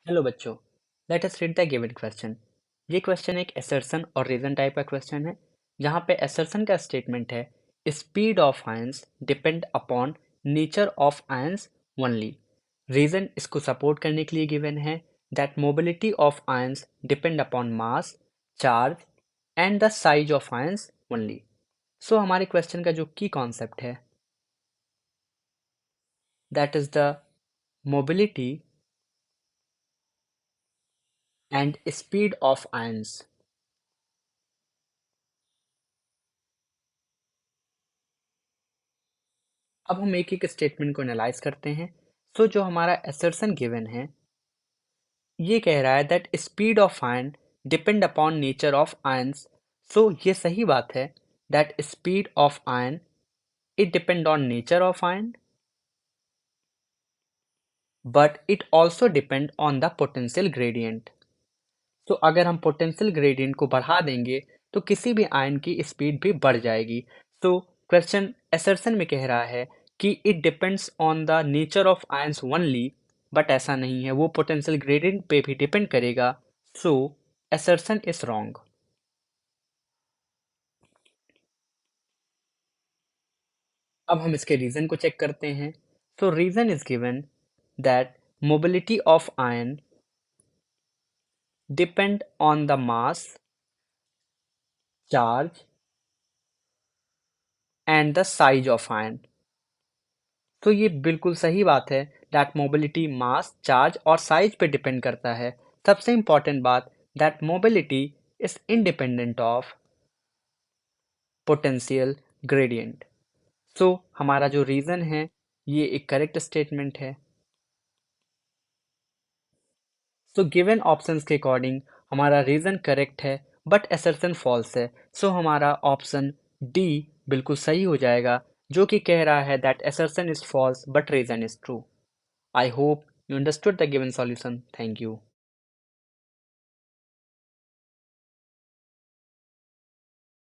Hello बच्चों, let us read the given question. ये question एक असर्शन और रीजन टाइप का क्वेश्चन है, जहाँ पे असर्शन का स्टेटमेंट है speed of ions depend upon nature of ions only. Reason इसको सपोर्ट करने के लिए गिवन है that mobility of ions depend upon mass, charge and the size of ions only. So हमारे क्वेश्चन का जो की कॉन्सेप्ट है that is the mobility and speed of ions. अब हम एक एक स्टेटमेंट को एनालाइज करते हैं। सो जो हमारा असर्शन गिवन है ये कह रहा है that speed of ion depend upon nature of ions. So ये सही बात है that speed of ion it depend on nature of ion, but it also depend on the potential gradient. तो अगर हम पोटेंशियल ग्रेडियंट को बढ़ा देंगे तो किसी भी आयन की स्पीड भी बढ़ जाएगी। तो क्वेश्चन असर्शन में कह रहा है कि it depends on the nature of ions only, but ऐसा नहीं है, वो पोटेंशियल ग्रेडियंट पे भी डिपेंड करेगा। So assertion is wrong. अब हम इसके रीजन को चेक करते हैं। So reason is given that mobility of ion depend on the mass, charge and the size of ion. तो ये बिल्कुल सही बात है दैट मोबिलिटी मास, चार्ज और साइज पे डिपेंड करता है। सबसे इंपॉर्टेंट बात that mobility is independent of potential gradient. So हमारा जो रीजन है ये एक करेक्ट स्टेटमेंट है। सो गिवन ऑप्शंस के अकॉर्डिंग हमारा रीजन करेक्ट है बट असर्शन फॉल्स है। सो हमारा ऑप्शन डी बिल्कुल सही हो जाएगा, जो कि कह रहा है that assertion is false but reason is true. I hope you understood the given solution. Thank you.